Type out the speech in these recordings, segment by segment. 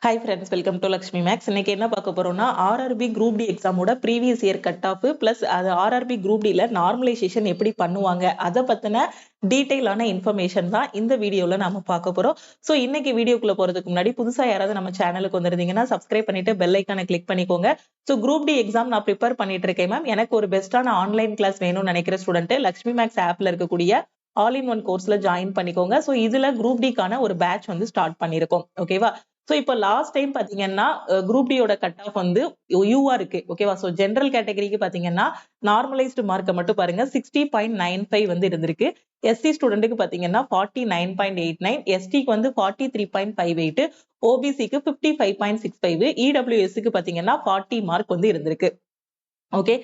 Hi friends, welcome to Lakshmi maths. இன்னைக்கு என்ன பார்க்க போறோம்னா, ஆர்ஆர்பி குரூப் டி எக்ஸாமோட previous year cut off plus அது ஆர்ஆர்பி குரூப் டில நார்மலைசேஷன் எப்படி பண்ணுவாங்க அதை பத்தின டீடைலான இன்ஃபர்மேஷன் தான் இந்த வீடியோல நாம பார்க்க போறோம். ஸோ இன்னைக்கு வீடியோக்குள்ள போறதுக்கு முன்னாடி புதுசா யாராவது நம்ம சேனலுக்கு வந்திருந்தீங்கன்னா சப்ஸ்கிரைப் பண்ணிட்டு பெல் ஐக்கானை கிளிக் பண்ணிக்கோங்க. ஸோ குரூப் டி எக்ஸாம் நான் ப்ரிப்பேர் பண்ணிட்டு இருக்கேன் மேம். எனக்கு ஒரு பெஸ்டான ஆன்லைன் கிளாஸ் வேணும்னு நினைக்கிற ஸ்டூடெண்ட் லக்ஷ்மி மேக்ஸ் ஆப்ல இருக்கக்கூடிய ஆல் இன் ஒன் கோர்ஸ்ல ஜாயின் பண்ணிக்கோங்க. ஸோ இதுல குரூப் டிக்கான ஒரு பேட்ச் வந்து ஸ்டார்ட் பண்ணிருக்கோம். ஓகேவா? சோ இப்போ லாஸ்ட் டைம் பாத்தீங்கன்னா குரூப் டியோட கட் ஆஃப் வந்து யூஆ இருக்கு. ஓகேவா? சோ ஜெனரல் கேட்டகரிக்கு பாத்தீங்கன்னா நார்மலைஸ்டு மார்க்கை மட்டும் பாருங்க 60.95 வந்து இருந்திருக்கு. எஸ்சி ஸ்டூடெண்ட்டுக்கு பாத்தீங்கன்னா 49.89, எஸ்டிக்கு வந்து 43.58, ஓபிசிக்கு 55.65, இடபிள்யூஎஸ்க்கு பாத்தீங்கன்னா 40 மார்க் வந்து இருந்திருக்கு. ஓகே,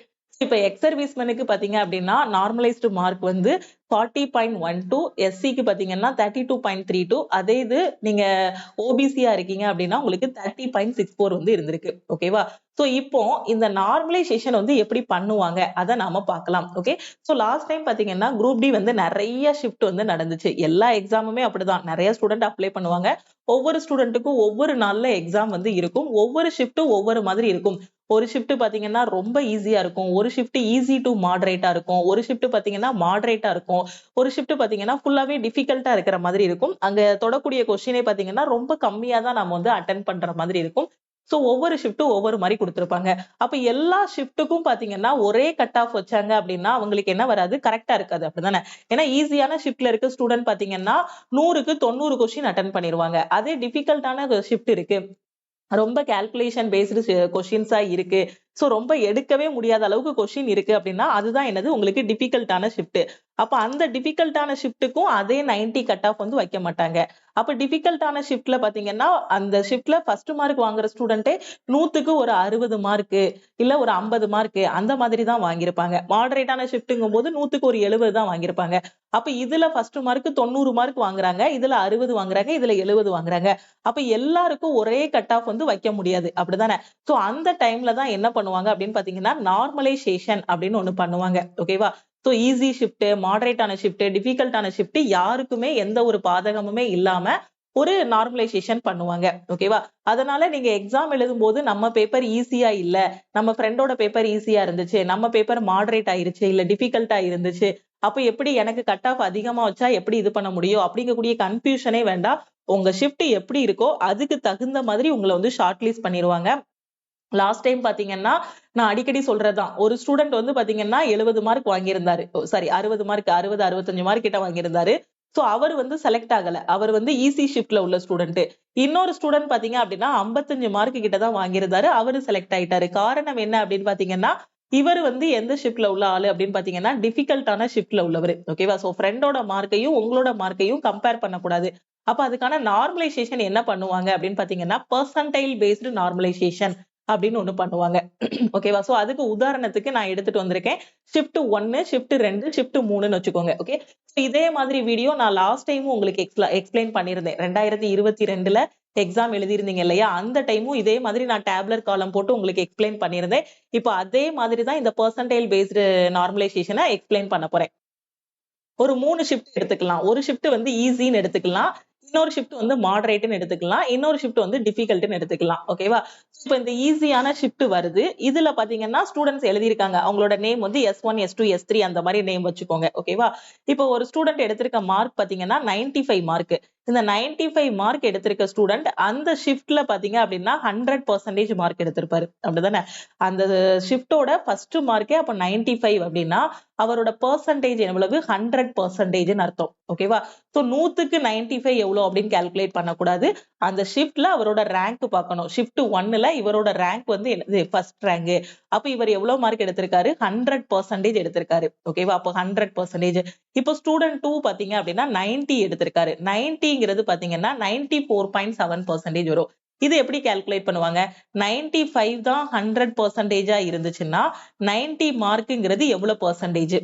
இப்ப எக்ஸ் சர்வீஸ்மேனுக்கு பாத்தீங்க அப்படின்னா நார்மலைஸ்டு மார்க் வந்து 40.12, எஸ்சிக்கு பாத்தீங்கன்னா 32.32, அதே இது நீங்க ஓபிசியா இருக்கீங்க அப்படின்னா உங்களுக்கு 30.64 வந்து இருந்திருக்கு. ஓகேவா? சோ இப்போ இந்த நார்மலைசேஷன் வந்து எப்படி பண்ணுவாங்க அதை நாம பார்க்கலாம். ஓகே, சோ லாஸ்ட் டைம் பாத்தீங்கன்னா குரூப் டி வந்து நிறைய ஷிஃப்ட் வந்து நடந்துச்சு. எல்லா எக்ஸாமுமே அப்படிதான், நிறைய ஸ்டூடெண்ட் அப்ளை பண்ணுவாங்க. ஒவ்வொரு ஸ்டூடெண்ட்டுக்கும் ஒவ்வொரு நாள்ல எக்ஸாம் வந்து இருக்கும். ஒவ்வொரு ஷிஃப்ட்டும் ஒவ்வொரு மாதிரி இருக்கும். ஒரு ஷிஃப்ட் பாத்தீங்கன்னா ரொம்ப ஈஸியா இருக்கும், ஒரு ஷிஃப்ட் ஈஸி டு மாடரேட்டா இருக்கும், ஒரு ஷிஃப்ட் பாத்தீங்கன்னா மாடரேட்டா இருக்கும், ஒரு ஷிஃப்ட் பாத்தீங்கன்னா ஃபுல்லாவே டிஃபிகல்ட்டா இருக்கிற மாதிரி இருக்கும். அங்க தொடக்கூடிய கொஸ்டினே பாத்தீங்கன்னா ரொம்ப கம்மியா தான் நம்ம வந்து அட்டென்ட் பண்ற மாதிரி இருக்கும். சோ ஒவ்வொரு ஷிஃப்ட்டும் ஒவ்வொரு மாதிரி கொடுத்திருப்பாங்க. அப்ப எல்லா ஷிஃப்ட்டுக்கும் பாத்தீங்கன்னா ஒரே கட் ஆஃப் வச்சாங்க அப்படின்னா அவங்களுக்கு என்ன வராது, கரெக்டா இருக்காது. அப்படிதானே? ஏன்னா ஈஸியான ஷிஃப்ட்ல இருக்க ஸ்டூடெண்ட் பாத்தீங்கன்னா 100க்கு 90 கொஸ்டின் அட்டென்ட் பண்ணிருவாங்க. அதே டிஃபிகல்ட்டான ஷிஃப்ட் இருக்கு, ரொம்ப கால்குலேஷன் பேஸ்டு கொஸ்டின்ஸா இருக்கு, சோ ரொம்ப எடுக்கவே முடியாத அளவுக்கு கொஸ்டின் இருக்கு அப்படின்னா அதுதான் என்னது உங்களுக்கு டிஃபிகல்ட்டான ஷிஃப்ட். அப்ப அந்த டிஃபிகல்ட்டான ஷிஃப்ட்டுக்கும் அதே 90 கட் ஆஃப் வந்து வைக்க மாட்டாங்க. அப்ப டிஃபிகல்ட்டான ஷிஃப்ட்ல பாத்தீங்கன்னா அந்த ஷிஃப்ட்ல ஃபர்ஸ்ட் மார்க் வாங்குற ஸ்டூடெண்டே 100க்கு ஒரு 60 மார்க் இல்ல ஒரு 50 மார்க் அந்த மாதிரி தான் வாங்கியிருப்பாங்க. மாடரேட்டான ஷிஃப்ட்ங்கும் போது 100க்கு ஒரு 70 தான் வாங்கியிருப்பாங்க. அப்ப இதுல ஃபர்ஸ்ட் மார்க் 90 மார்க் வாங்குறாங்க, இதுல 60 வாங்குறாங்க, இதுல 70 வாங்குறாங்க. அப்ப எல்லாருக்கும் ஒரே கட் ஆஃப் வந்து வைக்க முடியாது. அப்படிதானே? சோ அந்த டைம்ல தான் என்ன பண்ணுவாங்க அப்படின்னு பாத்தீங்கன்னா நார்மலைசேஷன் அப்படின்னு ஒண்ணு பண்ணுவாங்க. ஓகேவா? சோ ஈஸி ஷிஃப்ட், மாடரேட்டான ஷிஃப்ட், டிஃபிகல்ட்டான ஷிஃப்ட் யாருக்குமே எந்த ஒரு பாதகமுமே இல்லாம ஒரு நார்மலைசேஷன் பண்ணுவாங்க. ஓகேவா? அதனால நீங்க எக்ஸாம் எழுதும் போது நம்ம பேப்பர் ஈஸியா இல்ல, நம்ம ஃப்ரெண்டோட பேப்பர் ஈஸியா இருந்துச்சு, நம்ம பேப்பர் மாடரேட் ஆயிருச்சு, இல்ல டிஃபிகல்ட்டா இருந்துச்சு, அப்ப எப்படி எனக்கு கட் ஆஃப் அதிகமா வச்சா எப்படி இது பண்ண முடியும் அப்படிங்கக்கூடிய கன்ஃபியூஷனே வேண்டாம். உங்க ஷிஃப்ட் எப்படி இருக்கோ அதுக்கு தகுந்த மாதிரி உங்களை வந்து ஷார்ட் லிஸ்ட் பண்ணிடுவாங்க. லாஸ்ட் டைம் பாத்தீங்கன்னா நான் அடிக்கடி சொல்றதுதான், ஒரு ஸ்டூடெண்ட் வந்து பாத்தீங்கன்னா 70 மார்க் வாங்கியிருந்தாரு, சாரி 60 மார்க், 60 65 மார்க் கிட்ட வாங்கியிருந்தாரு. சோ அவர் வந்து செலக்ட் ஆகல, அவர் வந்து ஈஸி ஷிஃப்ட்ல உள்ள ஸ்டூடெண்ட். இன்னொரு ஸ்டூடெண்ட் பாத்தீங்க அப்படின்னா 55 மார்க் கிட்ட தான் வாங்கியிருந்தாரு, அவரு செலக்ட் ஆயிட்டாரு. காரணம் என்ன அப்படின்னு பாத்தீங்கன்னா இவர் வந்து எந்த ஷிஃப்ட்ல உள்ள ஆளு அப்படின்னு பாத்தீங்கன்னா டிஃபிகல்ட்டான ஷிஃப்ட்ல உள்ளவர். ஓகேவா? சோ ஃப்ரெண்டோட மார்க்கையும் உங்களோட மார்க்கையும் கம்பேர் பண்ணக்கூடாது. அப்ப அதுக்கான நார்மலைசேஷன் என்ன பண்ணுவாங்க அப்படின்னு பாத்தீங்கன்னா பெர்சன்டைல் பேஸ்டு நார்மலைசேஷன் அப்படின்னு ஒண்ணு பண்ணுவாங்க. ஓகேவா? சோ அதுக்கு உதாரணத்துக்கு நான் எடுத்துட்டு வந்திருக்கேன். ஷிஃப்ட் 1, ஷிஃப்ட் 2, ஷிஃப்ட் 3ன்னு வச்சுக்கோங்க. ஓகே, இதே மாதிரி வீடியோ நான் லாஸ்ட் டைமும் உங்களுக்கு எக்ஸ்பிளைன் பண்ணியிருந்தேன். 2022ல எக்ஸாம் எழுதியிருந்தீங்க இல்லையா, அந்த டைமும் இதே மாதிரி நான் டேப்லர் காலம் போட்டு உங்களுக்கு எக்ஸ்பிளைன் பண்ணியிருந்தேன். இப்போ அதே மாதிரி தான் இந்த பெர்சன்டைல் பேஸ்டு நார்மலைசேஷனை எக்ஸ்பிளைன் பண்ண போறேன். ஒரு 3 ஷிஃப்ட் எடுத்துக்கலாம். ஒரு ஷிஃப்ட் வந்து ஈஸின்னு எடுத்துக்கலாம், இன்னொரு ஷிஃப்ட் வந்து மாடரேட்னு எடுத்துக்கலாம், இன்னொரு ஷிஃப்ட் வந்து டிஃபிகல்ட்னு எடுத்துக்கலாம். ஓகேவா? இப்போ இந்த ஈஸியான ஷிஃப்ட் வருது. இதுல பாத்தீங்கன்னா ஸ்டூடெண்ட்ஸ் எழுதியிருக்காங்க, அவங்களோட நேம் வந்து S1 S2 S3 அந்த மாதிரி நேம் வச்சுக்கோங்க. ஓகேவா? இப்போ ஒரு ஸ்டூடெண்ட் எடுத்திருக்க மார்க் பாத்தீங்கன்னா 95 மார்க். இந்த 95 மார்க் எடுத்திருக்க ஸ்டூடெண்ட் அந்த ஷிஃப்ட்ல பாத்தீங்க அப்படின்னா 100% மார்க் எடுத்திருப்பாரு. அப்படிதானே? அந்த ஷிஃப்டோட ஃபர்ஸ்ட் மார்க்கே அப்ப 95 அப்படின்னா அவரோட பெர்சன்டேஜ் எவ்வளவு, 100%ன்னு அர்த்தம். ஓகேவா? சோ 100க்கு 95 எவ்வளவு அப்படின்னு கால்குலேட் பண்ணக்கூடாது. அந்த ஷிஃப்ட்ல அவரோட ரேங்க் பார்க்கணும். ஷிஃப்ட் 1ல இவரோட ரேங்க் வந்து என்னது, ஃபர்ஸ்ட் ரேங்க். அப்ப இவர் எவ்வளவு மார்க் எடுத்திருக்காரு, 100% எடுத்திருக்காரு. ஓகேவா? அப்போ 100%. இப்போ ஸ்டூடெண்ட் 2 பாத்தீங்க அப்படின்னா 90 எடுத்திருக்காரு. 90ங்கிறது பாத்தீங்கன்னா 94.7% வரும். இது எப்படி கால்குலேட் பண்ணுவாங்க, 95 தான் 100%ஆ இருந்துச்சுன்னா 90 மார்க்குங்கிறது எவ்வளவு பெர்சன்டேஜ்,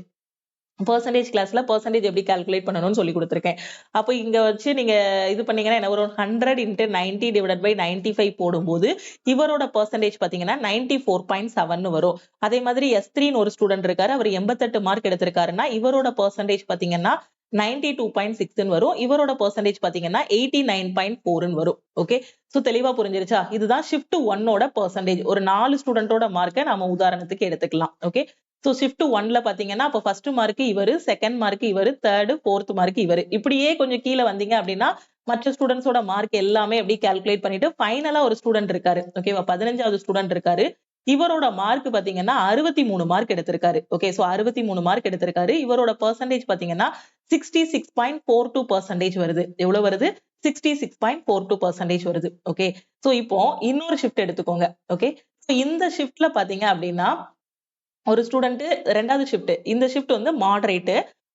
பெர்சன்டேஜ் கிளாஸ்ல பெர்சன்டேஜ் எப்படி கால்குலேட் பண்ணணும்னு சொல்லி கொடுத்துருக்கேன். அப்போ இங்க வச்சு நீங்க இது பண்ணீங்கன்னா என்ன வரும், 100 × 90 / 95 போடும்போது இவரோட பெர்சன்டேஜ் பாத்தீங்கன்னா 94.7 வரும். அதே மாதிரி S3ன்னு ஒரு ஸ்டூடெண்ட் இருக்காரு, அவர் 88 மார்க் எடுத்திருக்காருன்னா இவரோட பெர்சன்டேஜ் பாத்தீங்கன்னா 92.6 வரும். இவரோட பெர்சன்டேஜ் பாத்தீங்கன்னா 89.4 வரும். ஓகே, சோ தெளிவா புரிஞ்சிருச்சா? இதுதான் ஷிஃப்ட் 1ஓட பெர்சன்டேஜ். ஒரு 4 ஸ்டூடெண்டோட மார்க்கை நாம உதாரணத்துக்கு எடுத்துக்கலாம். ஓகே, சோ ஷிஃப்ட் 1ல பாத்தீங்கன்னா அப்ப ஃபர்ஸ்ட் மார்க் இவரு, செகண்ட் மார்க் இவரு, தேர்ட், ஃபோர்த் மார்க் இவரு. இப்படியே கொஞ்சம் கீழே வந்தீங்க அப்படின்னா மற்ற ஸ்டூடெண்ட்ஸோட மார்க் எல்லாமே எப்படி கால்குலேட் பண்ணிட்டு ஃபைனலா ஒரு ஸ்டூடெண்ட் இருக்காரு. ஓகேவா, 15வது ஸ்டூடெண்ட் இருக்காரு. இவரோட மார்க் பாத்தீங்கன்னா 63 மார்க் எடுத்திருக்காரு. ஓகே, சோ 63 மார்க் எடுத்திருக்காரு. இவரோட பெர்சன்டேஜ் பாத்தீங்கன்னா 66.42% வருது. எவ்வளவு வருது? 66.42% வருது. ஓகே, சோ இப்போ இன்னொரு ஷிஃப்ட் எடுத்துக்கோங்க. ஓகே, சோ இந்த ஷிஃப்ட்ல பாத்தீங்க அப்படின்னா ஒரு ஸ்டூடெண்ட் ரெண்டாவது ஷிஃப்ட். இந்த ஷிஃப்ட் வந்து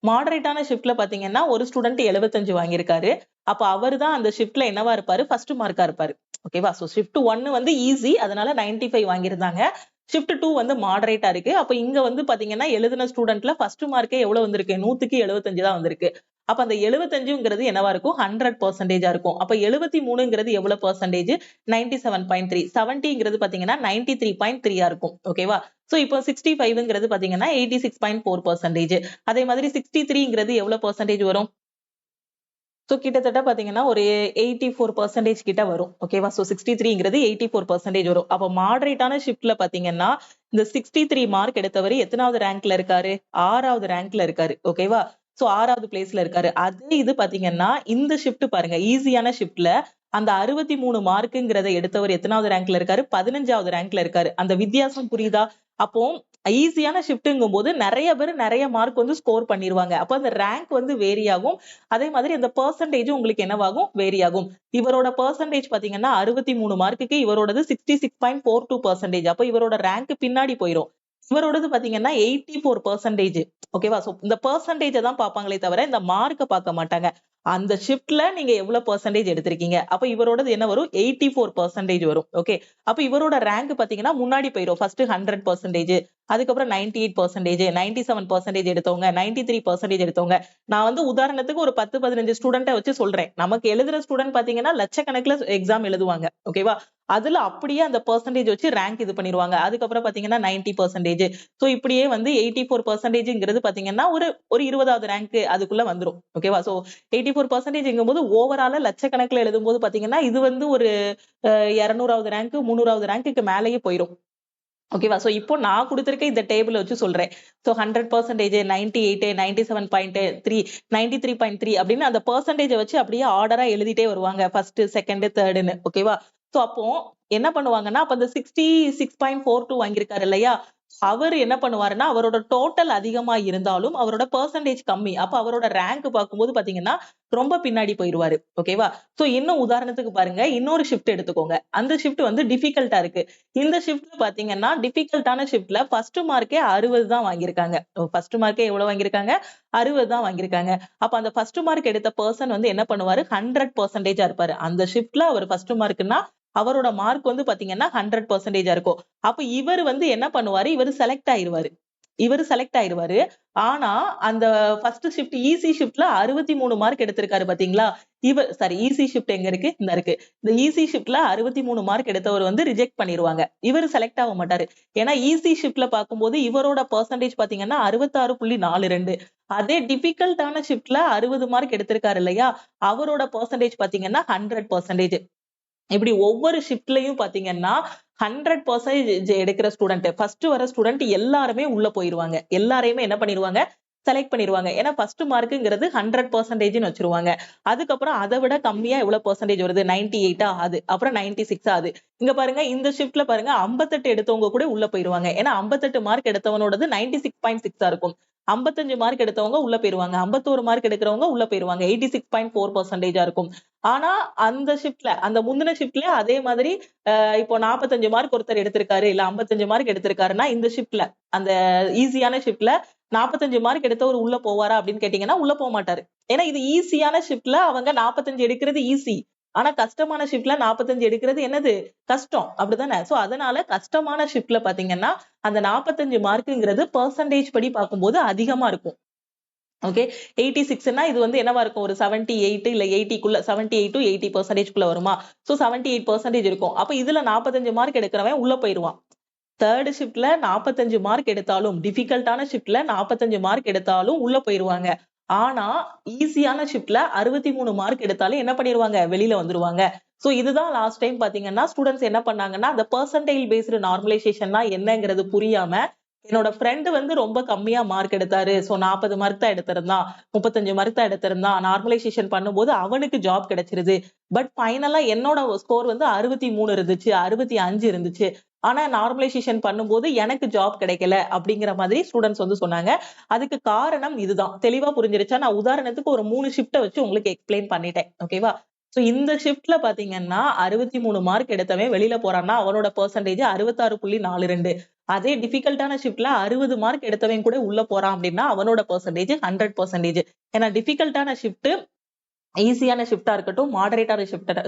மாடரேட்டான ஷிஃப்ட்ல பாத்தீங்கன்னா ஒரு ஸ்டூடெண்ட் 75 வாங்கியிருக்காரு. அப்ப அவர் தான் அந்த ஷிஃப்ட்ல என்னவா இருப்பாரு, ஃபர்ஸ்ட் மார்க்கா இருப்பாரு. ஓகேவா, சோ ஷிஃப்ட் 1 வந்து ஈஸி, அதனால 95 வாங்கியிருந்தாங்க. ஷிஃப்ட் 2 வந்து மாடரேட்டா இருக்கு. அப்ப இங்க வந்து பாத்தீங்கன்னா எழுதின ஸ்டூடெண்ட்ல ஃபர்ஸ்ட் மார்க்கே எவ்வளவு வந்திருக்கு, 100க்கு 75 தான் வந்திருக்கு. அப்ப அந்த 75ங்கிறது என்னவா இருக்கும், 100% இருக்கும். அப்ப 73ங்கிறது எவ்வளவு பெர்சன்டேஜ், 97.3. 70ங்கிறது பாத்தீங்கன்னா 93.3 இருக்கும். ஓகேவா, சோ இப்போ 65ங்கிறது பாத்தீங்கன்னா 86.4%. அதே மாதிரி 63ங்கிறது எவ்வளவு பெர்சன்டேஜ் வரும், சோ கிட்டத்தட்ட பாத்தீங்கன்னா ஒரு 84% கிட்ட வரும். ஓகேவா, சோ 63ங்கிறது 84% வரும். அப்ப மாடரேட்டான ஷிஃப்ட்ல பாத்தீங்கன்னா இந்த 63 மார்க் எடுத்தவர் எத்தனாவது ரேங்க்ல இருக்காரு, 6வது ரேங்க்ல இருக்காரு. ஓகேவா, சோ 6வது பிளேஸ்ல இருக்காரு. அதே இது பாத்தீங்கன்னா இந்த ஷிஃப்ட் பாருங்க, ஈஸியான ஷிஃப்ட்ல அந்த 63 மார்க்குங்கிறத எடுத்தவர் எத்தனாவது ரேங்க்ல இருக்காரு, 15வது ரேங்க்ல இருக்காரு. அந்த வித்தியாசம் புரியுதா? அப்போ ஈஸியான ஷிஃப்ட்ங்கும் போது நிறைய பேர் நிறைய மார்க் வந்து ஸ்கோர் பண்ணிருவாங்க. அப்ப அந்த ரேங்க் வந்து வேரி ஆகும். அதே மாதிரி அந்த பெர்சன்டேஜ் உங்களுக்கு என்னவாகும், வேரி ஆகும். இவரோட பெர்சன்டேஜ் பாத்தீங்கன்னா 63 மார்க்குக்கு இவரோடது 66.42%. அப்ப இவரோட ரேங்க் பின்னாடி போயிரும். இவரோடது பாத்தீங்கன்னா 84%. ஓகேவா, சோ இந்த பெர்சன்டேஜை தான் பார்ப்பாங்களே தவிர இந்த மார்க்க பார்க்க மாட்டாங்க. அந்த ஷிஃப்ட்ல நீங்க எவ்வளவு பெர்சன்டேஜ் எடுத்திருக்கீங்க, அப்ப இவரோடது என்ன வரும், 84% வரும். ஓகே, அப்ப இவரோட ரேங்க் பாத்தீங்கன்னா முன்னாடி போயிரும். ஃபர்ஸ்ட் 100%, அதுக்கப்புறம் 98%, 97% எடுத்தவங்க, 93% எடுத்தவங்க. நான் வந்து உதாரணத்துக்கு ஒரு 10, 15 ஸ்டூடெண்ட்டை வச்சு சொல்றேன். நமக்கு எழுதுற ஸ்டூடெண்ட் பாத்தீங்கன்னா லட்சக்கணக்குல எக்ஸாம் எழுதுவாங்க. ஓகேவா, அதுல அப்படியே அந்த பெர்சன்டேஜ் வச்சு ரேங்க் இது பண்ணிருவாங்க. அதுக்கப்புறம் பாத்தீங்கன்னா 90%. சோ இப்படியே வந்து 84%ங்கிறது பாத்தீங்கன்னா ஒரு 20வது ரேங்க் அதுக்குள்ள வந்துரும். ஓகேவா, சோ 84%ங்கும்போது ஓவரால லட்சக்கணக்குல எழுதும்போது பாத்தீங்கன்னா இது வந்து ஒரு 200வது ரேங்க், 300வது ரேங்க்குக்கு மேலேயே போயிரும். ஓகேவா, சோ இப்போ நான் கொடுத்திருக்க இந்த டேபிள் வச்சு சொல்றேன். சோ 100%, 98, 97.3, 93.3 அப்படின்னு அந்த பெர்சன்டேஜ் வச்சு அப்படியே ஆர்டரா எழுதிட்டே வருவாங்க. ஃபர்ஸ்ட், செகண்ட், தேர்ட்னு. ஓகேவா, சோ அப்போ என்ன பண்ணுவாங்கன்னா அப்ப அந்த 66.42 வாங்கியிருக்காரு இல்லையா, அவர் என்ன பண்ணுவாருன்னா அவரோட டோட்டல் அதிகமா இருந்தாலும் அவரோட பெர்சன்டேஜ் கம்மி. அப்ப அவரோட ரேங்க் பார்க்கும்போது பாத்தீங்கன்னா ரொம்ப பின்னாடி போயிருவாரு. ஓகேவா, சோ இன்னும் உதாரணத்துக்கு பாருங்க, இன்னொரு ஷிஃப்ட் எடுத்துக்கோங்க. அந்த ஷிஃப்ட் வந்து டிஃபிகல்ட்டா இருக்கு. இந்த ஷிஃப்ட்ல பாத்தீங்கன்னா டிஃபிகல்ட்டான ஷிஃப்ட்ல ஃபர்ஸ்ட் மார்க்கே 60 தான் வாங்கியிருக்காங்க. ஃபர்ஸ்ட் மார்க்கே எவ்வளவு வாங்கியிருக்காங்க, 60 தான் வாங்கியிருக்காங்க. அப்ப அந்த ஃபர்ஸ்ட் மார்க் எடுத்த பர்சன் வந்து என்ன பண்ணுவாரு, 100% இருப்பாரு. அந்த ஷிஃப்ட்ல அவர் ஃபர்ஸ்ட் மார்க்னா அவரோட மார்க் வந்து பாத்தீங்கன்னா 100% இருக்கும். அப்ப இவர் வந்து என்ன பண்ணுவாரு, இவரு செலக்ட் ஆயிருவாரு. ஆனா அந்த ஃபர்ஸ்ட் ஷிஃப்ட் ஈஸி ஷிஃப்ட்ல 63 மார்க் எடுத்திருக்காரு பாத்தீங்களா, ஈஸி ஷிஃப்ட் எங்க இருக்கு, இந்த இருக்கு. இந்த ஈஸி ஷிஃப்ட்ல 63 மார்க் எடுத்தவர் வந்து ரிஜெக்ட் பண்ணிருவாங்க. இவரு செலக்ட் ஆக மாட்டாரு. ஏன்னா ஈஸி ஷிஃப்ட்ல பார்க்கும்போது இவரோட பெர்சன்டேஜ் பாத்தீங்கன்னா 66.42. அதே டிஃபிகல்ட்டான ஷிஃப்ட்ல 60 மார்க் எடுத்திருக்காரு இல்லையா, அவரோட பெர்சன்டேஜ் பாத்தீங்கன்னா 100%. இப்படி ஒவ்வொரு ஷிஃப்ட்லயும் பாத்தீங்கன்னா 100% எடுக்கிற ஸ்டூடெண்ட், ஃபர்ஸ்ட் வர ஸ்டூடெண்ட் எல்லாருமே உள்ள போயிருவாங்க. எல்லாரையுமே என்ன பண்ணிருவாங்க, செலக்ட் பண்ணிருவாங்க. ஏன்னா ஃபர்ஸ்ட் மார்க்குங்கிறது 100%ன்னு வச்சிருவாங்க. அதுக்கப்புறம் அதை விட கம்மியா எவ்வளவு பெர்சன்டேஜ் வருது, 98 ஆகுது, அப்புறம் 96 ஆகுது. இங்க பாருங்க, இந்த ஷிஃப்ட்ல பாருங்க 58 எடுத்தவங்க கூட உள்ள போயிருவாங்க. ஏன்னா 58 மார்க் எடுத்தவனோடது 96.6 இருக்கும். 55 மார்க் எடுத்தவங்க உள்ள போயிருவாங்க. 51 மார்க் எடுக்கிறவங்க உள்ள போயிருவாங்க. 86.4% இருக்கும். ஆனா அந்த ஷிஃப்ட்ல, அந்த முந்தின ஷிஃப்ட்ல அதே மாதிரி இப்போ 45 மார்க் ஒருத்தர் எடுத்திருக்காரு, இல்ல 55 மார்க் எடுத்திருக்காருன்னா இந்த ஷிஃப்ட்ல, அந்த ஈஸியான ஷிஃப்ட்ல 45 மார்க் எடுத்தவர் உள்ள போவாரா அப்படின்னு கேட்டீங்கன்னா உள்ள போக மாட்டாரு. ஏன்னா இது ஈஸியான ஷிஃப்ட்ல அவங்க 45 எடுக்கிறது ஈஸி. ஆனா கஷ்டமான ஷிஃப்ட்ல 45 எடுக்கிறது என்னது, கஷ்டம். அப்படிதானே? சோ அதனால கஷ்டமான ஷிஃப்ட்ல பாத்தீங்கன்னா அந்த 45 மார்க்குங்கிறது பெர்சன்டேஜ் படி பார்க்கும்போது அதிகமா இருக்கும். ஓகே 86ன்னா இது வந்து என்னவா இருக்கும் ஒரு 78 இல்ல 80க்குள்ள 78 to 80% வருமா சோ 78% இருக்கும். அப்ப இதுல 45 மார்க் எடுக்கிறவன் உள்ள போயிருவான். தேர்ட் ஷிஃப்ட்ல 45 மார்க் எடுத்தாலும் டிஃபிகல்ட்டான ஷிஃப்ட்ல 45 மார்க் எடுத்தாலும் உள்ள போயிருவாங்க. ஆனா ஈஸியான ஷிஃப்ட்ல 63 மார்க் எடுத்தாலும் என்ன பண்ணிருவாங்க வெளியில வந்துருவாங்க. சோ இதுதான் லாஸ்ட் டைம் பாத்தீங்கன்னா ஸ்டூடெண்ட்ஸ் என்ன பண்ணாங்கன்னா அந்த பெர்சன்டைல் பேஸ்டு நார்மலைசேஷன்னா என்னங்கிறது புரியாம என்னோட ஃப்ரெண்ட் வந்து ரொம்ப கம்மியா மார்க் எடுத்தாரு. சோ 40 மார்க் தான் எடுத்திருந்தான். 35 மார்க் தான் எடுத்திருந்தான். நார்மலைசேஷன் பண்ணும்போது அவனுக்கு ஜாப் கிடைச்சிருது. பட் ஃபைனலா என்னோட ஸ்கோர் வந்து 63 இருந்துச்சு. 65 இருந்துச்சு. ஆனா நார்மலைசேஷன் பண்ணும்போது எனக்கு ஜாப் கிடைக்கல அப்படிங்கிற மாதிரி ஸ்டூடெண்ட்ஸ் வந்து சொன்னாங்க. அதுக்கு காரணம் இதுதான். தெளிவா புரிஞ்சிருச்சா? நான் உதாரணத்துக்கு ஒரு 3 ஷிஃப்ட்ட வச்சு உங்களுக்கு எக்ஸ்பிளைன் பண்ணிட்டேன். ஓகேவா? சோ இந்த ஷிஃப்ட்ல பாத்தீங்கன்னா 63 மார்க் எடுத்தவன் வெளியில போறான்னா அவனோட பெர்சன்டேஜ் 66.42. அதே டிஃபிகல்ட்டான ஷிஃப்ட்ல 60 மார்க் எடுத்தவன் கூட உள்ள போறான் அப்படின்னா அவனோட பெர்சன்டேஜ் 100%. ஏன்னா டிஃபிகல்ட்டான ஷிஃப்ட் ஈஸியான ஷிஃப்ட்டா இருக்கட்டும், மாடரேட்டான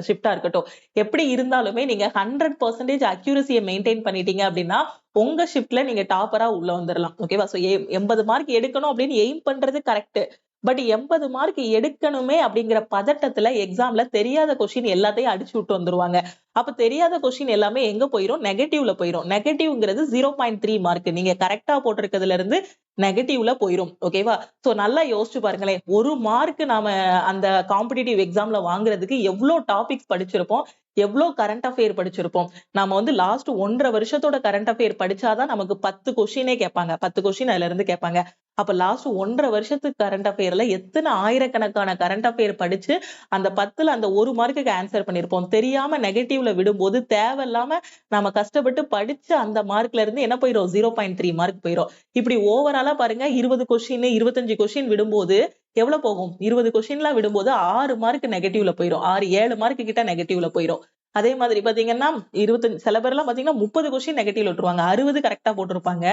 ஷிஃப்ட்டா இருக்கட்டும். எப்படி இருந்தாலுமே நீங்க 100% அக்யூரசிய மெயின்டெயின் பண்ணிட்டீங்க அப்படின்னா, உங்க ஷிஃப்ட்ல நீங்க டாப்பரா உள்ள வந்துரலாம். ஓகேவா? சோ 80 மார்க் எடுக்கணும் அப்படின்னு எய்ம் பண்றது கரெக்ட். பட் 80 மார்க் எடுக்கணுமே அப்படிங்கிற பதட்டத்துல எக்ஸாம்ல தெரியாத கொஸ்டின் எல்லாத்தையும் அடிச்சு விட்டு வந்துருவாங்க. அப்ப தெரியாத கொஸ்டின் எல்லாமே எங்க போயிரும்? நெகட்டிவ்ல போயிரும். நெகட்டிவ்ங்கிறது 0.3 மார்க். நீங்க கரெக்ட்டா போட்டிருக்கிறதுல இருந்து நெகட்டிவ்ல போயிரும். ஓகேவா? சோ நல்லா யோசிச்சு பாருங்களேன். 1 மார்க் நாம அந்த காம்படிட்டிவ் எக்ஸாம்ல வாங்குறதுக்கு எவ்ளோ டாபிக்ஸ் படிச்சிருப்போம்? எவ்ளோ கரண்ட் அஃபேர் படிச்சிருப்போம்? நாம வந்து லாஸ்ட் 1 1/2 வருஷத்தோட கரண்ட் அஃபேர் படிச்சாதான் நமக்கு 10 கொஸ்டினே கேட்பாங்க. 10 கொஸ்டின் அதுல இருந்து கேட்பாங்க. அப்ப லாஸ்ட் 1 1/2 வருஷத்துக்கு கரண்ட் அஃபேர்ல எத்தனை ஆயிரக்கணக்கான கரண்ட் அஃபேர் படிச்சு அந்த 10ல அந்த 1 மார்க்குக்கு ஆன்சர் பண்ணிருப்போம். தெரியாம நெகட்டிவ்ல விடும்போது தேவையில்லாம நாம கஷ்டப்பட்டு படிச்ச அந்த மார்க்ல இருந்து என்ன போயிரும்? 0.3 மார்க் போயிரும். இப்படி ஓவராலா பாருங்க 20 கொஸ்டின் 25 கொஸ்டின் விடும்போது எவ்வளவு போகும்? 20 கொஸ்டின்லாம் விடும்போது 6 மார்க் நெகட்டிவ்ல போயிரும். 6, 7 மார்க் கிட்ட நெகட்டிவ்ல போயிரும். அதே மாதிரி பாத்தீங்கன்னா 25 சில பேர்லாம் பாத்தீங்கன்னா 30 கொஸ்டின் நெகட்டிவ்ல விட்டுருவாங்க. 60 கரெக்டா போட்டிருப்பாங்க.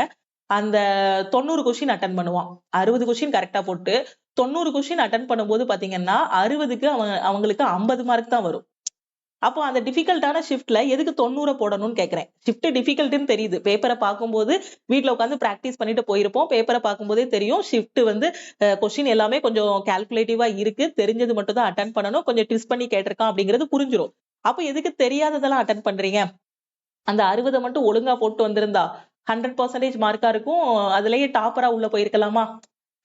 அந்த 90 கொஸ்டின் அட்டெண்ட் பண்ணுவான். 60 கொஸ்டின் கரெக்ட்டா போட்டு 90 கொஸ்டின் அட்டெண்ட் பண்ணும்போது பாத்தீங்கன்னா 60க்கு அவங்களுக்கு 50 மார்க் தான் வரும். அப்போ அந்த டிஃபிகல்ட்டான ஷிஃப்ட்ல எதுக்கு 90 போடணும்னு கேட்கிறேன். ஷிஃப்ட் டிஃபிகல்ட்ன்னு தெரியுது. பேப்பர பார்க்கும்போது வீட்ல உட்கார்ந்து பிராக்டிஸ் பண்ணிட்டு போயிருப்போம். பேப்பர பார்க்கும்போதே தெரியும். ஷிஃப்ட் வந்து கொஸ்டின் எல்லாமே கொஞ்சம் கால்குலேட்டிவா இருக்கு. தெரிஞ்சது மட்டும் தான் அட்டெண்ட் பண்ணணும். கொஞ்சம் ட்விஸ்ட் பண்ணி கேட்டிருக்கான் அப்படிங்கிறது புரிஞ்சிரும். அப்ப எதுக்கு தெரியாததெல்லாம் அட்டெண்ட் பண்றீங்க? அந்த 60 மட்டும் ஒழுங்கா போட்டு வந்திருந்தா 100% மார்க்கா இருக்கும். அதுலயே டாப்பரா உள்ள போயிருக்கலாமா?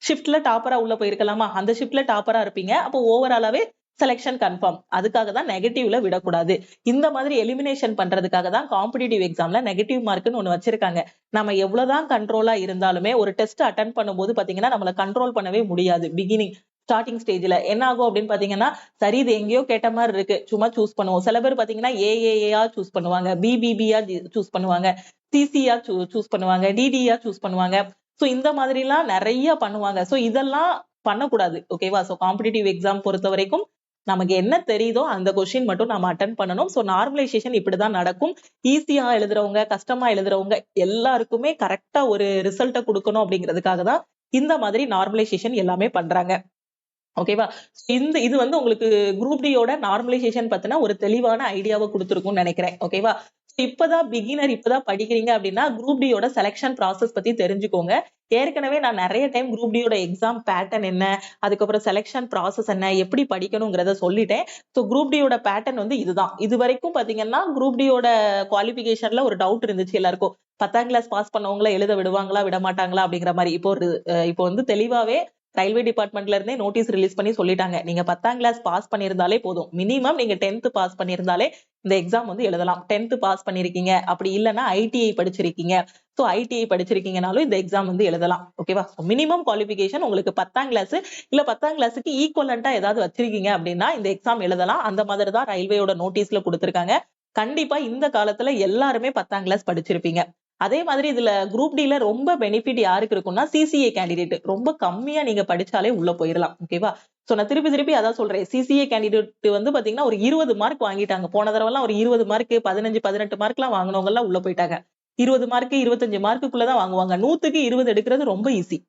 ஷிஃப்ட்ல டாப்பரா உள்ள போயிருக்கலாமா? அந்த ஷிஃப்ட்ல டாப்பரா இருப்பீங்க. அப்போ ஓவராலாவே செலக்ஷன் கன்ஃபார்ம். அதுக்காக தான் நெகட்டிவ்ல விடக்கூடாது. இந்த மாதிரி எலிமினேஷன் பண்றதுக்காக தான் காம்படிட்டிவ் எக்ஸாம்ல நெகட்டிவ் மார்க்ன்னு ஒண்ணு வச்சிருக்காங்க. நம்ம எவ்வளவுதான் கண்ட்ரோலா இருந்தாலுமே ஒரு டெஸ்ட் அட்டெண்ட் பண்ணும்போது பாத்தீங்கன்னா நம்மள கண்ட்ரோல் பண்ணவே முடியாது. ஸ்டார்டிங் ஸ்டேஜ்ல என்ன ஆகும் அப்படின்னு பாத்தீங்கன்னா, சரி இது எங்கேயோ கேட்ட மாதிரி இருக்கு. சும்மா சூஸ் பண்ணுவோம். சில பேர் பாத்தீங்கன்னா ஏஏஏயா சூஸ் பண்ணுவாங்க. பிபிபியா சூஸ் பண்ணுவாங்க. சிசியா சூஸ் பண்ணுவாங்க. டிடியா சூஸ் பண்ணுவாங்க. சோ இந்த மாதிரிலாம் நெறைய பண்ணுவாங்க. சோ இதெல்லாம் பண்ணக்கூடாது. ஓகேவா? சோ காம்படிட்டிவ் எக்ஸாம் பொறுத்தவரைக்கும் நமக்கு என்ன தெரியுதோ அந்த கொஸ்டின் மட்டும் நாம அட்டெண்ட் பண்ணணும். சோ நார்மலைசேஷன் இப்படிதான் நடக்கும். ஈஸியா எழுதுறவங்க, கஷ்டமா எழுதுறவங்க எல்லாருக்குமே கரெக்ட்டா ஒரு ரிசல்ட்ட குடுக்கணும் அப்படிங்கிறதுக்காக தான் இந்த மாதிரி நார்மலைசேஷன் எல்லாமே பண்றாங்க. ஓகேவா? இது வந்து உங்களுக்கு குரூப் டியோட நார்மலைசேஷன் பத்தின ஒரு தெளிவான ஐடியாவ குடுத்திருக்கும்னு நெனைக்கிறேன். ஓகேவா? இப்பதான் படிக்கிறீங்க அப்படின்னா, குரூப் டியோட செலக்ஷன் ப்ராசஸ் பத்தி தெரிஞ்சுக்கோங்க. ஏற்கனவே நான் நெறைய டைம் குரூப் டியோட எக்ஸாம் பேட்டர்ன் என்ன, அதுக்கப்புறம் செலக்ஷன் ப்ராசஸ் என்ன, எப்படி படிக்கணுங்கிறத சொல்லிட்டேன். குரூப் டியோட பேட்டர்ன் வந்து இதுதான். இதுவரைக்கும் பாத்தீங்கன்னா, குரூப் டியோட குவாலிஃபிகேஷன்ல ஒரு டவுட் இருந்துச்சு எல்லாருக்கும். 10ஆம் கிளாஸ் பாஸ் பண்ணவங்கள எழுத விடுவாங்களா, விடமாட்டாங்களா அப்படிங்கிற மாரி. இப்போ வந்து தெளிவாவே ரயில்வே டிபார்ட்மெண்ட்ல இருந்தே நோட்டீஸ் ரிலீஸ் பண்ணி சொல்லிட்டாங்க. நீங்க 10ஆம் கிளாஸ் பாஸ் பண்ணியிருந்தாலே போதும். மினிமம் நீங்க 10th பாஸ் பண்ணியிருந்தாலே இந்த எக்ஸாம் வந்து எழுதலாம். 10th பாஸ் பண்ணியிருக்கீங்க. அப்படி இல்லன்னா ஐடிஐ படிச்சிருக்கீங்க. ஐடிஐ படிச்சிருக்கீங்கனாலும் இந்த எக்ஸாம் வந்து எழுதலாம். ஓகேவா? மினிமம் குவாலிஃபிகேஷன் உங்களுக்கு 10ஆம் கிளாஸ் இல்ல 10ஆம் கிளாஸ்க்கு ஈக்குவலன்ட்டா ஏதாவது வச்சிருக்கீங்க அப்படின்னா இந்த எக்ஸாம் எழுதலாம். அந்த மாதிரி தான் ரயில்வேயோட நோட்டீஸ்ல குடுத்திருக்காங்க. கண்டிப்பா இந்த காலத்துல எல்லாருமே 10ஆம் கிளாஸ் படிச்சிருப்பீங்க. அதே மாதிரி இதுல குரூப் டில ரொம்ப பெனிஃபிட் யாருக்கு இருக்கும்னா சிசிஏ கேண்டிடேட். ரொம்ப கம்மியா நீங்க படிச்சாலே உள்ள போயிரலாம். ஓகேவா? நான் திருப்பி திருப்பி அதான் சொல்றேன். சிசிஏ கேண்டிடேட் வந்து பாத்தீங்கன்னா ஒரு 20 மார்க் வாங்கிட்டாங்க. போன தடவலாம் ஒரு 20 மார்க் 15, 18 மார்க்லாம் வாங்குனவங்க எல்லாம் உள்ள போயிட்டாங்க. 20 மார்க் 25 மார்க்குள்ள தான் வாங்குவாங்க. 100க்கு 20 எடுக்கிறது ரொம்ப ஈஸி.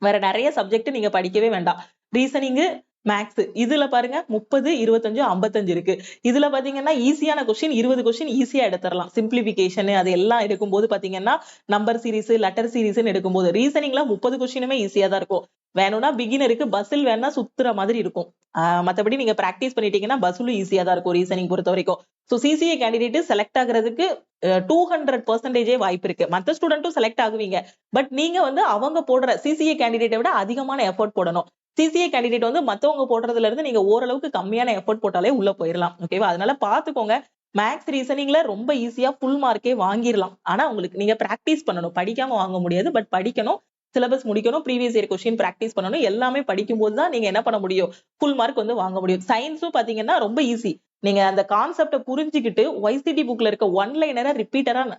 வேற நெறைய சப்ஜெக்ட் நீங்க படிக்கவே வேண்டாம். ரீசனிங் மேக்ஸ் இதுல பாருங்க 30, 25, 55 இருக்கு. இதுல பாத்தீங்கன்னா ஈஸியான கொஸ்டின் 20 கொஸ்டின் ஈஸியா எடுத்துடலாம். சிம்பிளிபிகேஷன் அது எல்லாம் எடுக்கும்போது பாத்தீங்கன்னா நம்பர் சீரிஸ் லெட்டர் சீரிஸ்ன்னு எடுக்கும்போது ரீசனிங்ல 30 கொஸ்டினுமே ஈஸியா தான் இருக்கும். வேணும்னா பிகினருக்கு பஸ்ஸில் வேணா சுத்துற மாதிரி இருக்கும். மத்தபடி நீங்க பிராக்டிஸ் பண்ணிட்டீங்கன்னா பஸ்ஸும் ஈஸியா தான் இருக்கும் ரீசனிங் பொறுத்த வரைக்கும். சோ சிசிஏ கேண்டிடேட் செலக்ட் ஆகுறதுக்கு 200% வாய்ப்பு இருக்கு. மத்த ஸ்டூடெண்ட்டும் செலக்ட் ஆகுவீங்க. பட் நீங்க வந்து அவங்க போடுற சிசிஏ கேண்டிடேட்டை விட அதிகமான எஃபோர்ட் போடணும். சிசிஏ கேண்டிடேட் வந்து மத்தவங்க போடுறதுல இருந்து நீங்க ஓரளவுக்கு கம்மியான எஃபோர்ட் போட்டாலே உள்ள போயிடலாம். ஓகேவா? அதனால பாத்துக்கோங்க. மேக்ஸ் ரீசனிங்ல ரொம்ப ஈஸியா ஃபுல் மார்க்கே வாங்கிடலாம். ஆனா உங்களுக்கு நீங்க பிராக்டிஸ் பண்ணணும். படிக்காம வாங்க முடியாது. பட் படிக்கணும். சிலபஸ் முடிக்கணும். ப்ரீவியஸ் இயர் கொஸ்டின் பிராக்டிஸ் பண்ணணும். எல்லாமே படிக்கும் போது தான் நீங்க என்ன பண்ண முடியும்? ஃபுல் மார்க் வந்து வாங்க முடியும். சயின்ஸும் பாத்தீங்கன்னா ரொம்ப ஈஸி. நீங்க அந்த கான்செப்ட புரிஞ்சுக்கிட்டு ஒய்சிடி புக்ல இருக்க ஒன் லைனரை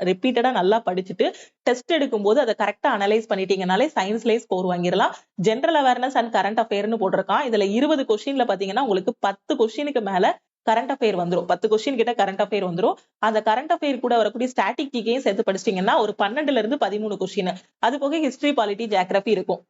ரிப்பீட்டடா நல்லா படிச்சுட்டு டெஸ்ட் எடுக்கும்போது அதை கரெக்டா அனலைஸ் பண்ணிட்டீங்கனாலே சயின்ஸ்லயே ஸ்கோர் வாங்கிடலாம். ஜெனரல் அவேர்னஸ் அண்ட் கரண்ட் அஃபேர்னு போட்டிருக்கான். இதுல 20 கொஸ்டின்ல பாத்தீங்கன்னா உங்களுக்கு 10 கொஸ்டினுக்கு மேல கரண்ட் அஃபேர் வந்துரும். 10 கொஸ்டின் கிட்ட கரண்ட் அஃபேர் வந்துரும். அந்த கரண்ட் அஃபேர் கூட வரக்கூடிய ஸ்டாட்டிக் ஜிகேயும் சேர்த்து படிச்சிட்டீங்கன்னா ஒரு 12ல இருந்து 13 கொஸ்டின். அது போக ஹிஸ்டரி, பாலிட்டி, ஜியோகிராஃபி இருக்கும்.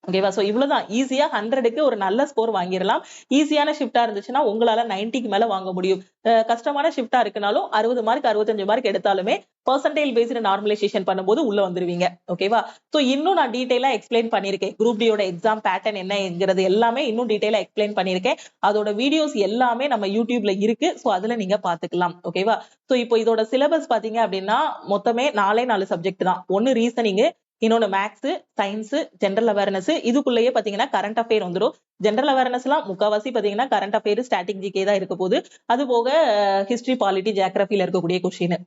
ஓகேவா? சோ இவ்வளவுதான். ஈஸியா 100க்கு ஒரு நல்ல ஸ்கோர் வாங்கிடலாம். ஈஸியான ஷிஃப்டா இருந்துச்சுன்னா உங்களால 90க்கு மேல வாங்க முடியும். கஷ்டமான ஷிஃப்டா இருக்குனாலும் 60 மார்க் 65 மார்க் எடுத்தாலுமே பெர்சன்டைல் பேஸ்டு நார்மலைசேஷன் பண்ணும்போது உள்ள வந்துருவீங்க. ஓகேவா? சோ இன்னும் நான் டீடைலா எக்ஸ்பிளைன் பண்ணிருக்கேன். குரூப் டியோட எக்ஸாம் பேட்டர்ன் என்னங்கிறது எல்லாமே இன்னும் டீடைலா எக்ஸ்பிளைன் பண்ணிருக்கேன். அதோட வீடியோஸ் எல்லாமே நம்ம யூடியூப்ல இருக்கு. சோ அதுல நீங்க பாத்துக்கலாம். ஓகேவா? சோ இப்போ இதோட சிலபஸ் பாத்தீங்க அப்படின்னா மொத்தமே 4 சப்ஜெக்ட் தான். ஒன்னு ரீசனிங், இன்னொன்னு மேக்ஸ், சயின்ஸ், ஜெனரல் அவேர்னஸ். இதுக்குள்ளேயே பாத்தீங்கன்னா கரண்ட் அஃபேர் வந்துடும். ஜெனரல் அவேர்னஸ் எல்லாம் முக்காவாசி பாத்தீங்கன்னா கரண்ட் அஃபேர், ஸ்டாட்டிக் ஜிகே தான் இருக்க போகுது. அது போக ஹிஸ்டரி, பாலிட்டி, ஜியோகிராஃபில இருக்கக்கூடிய கொஸ்டின்.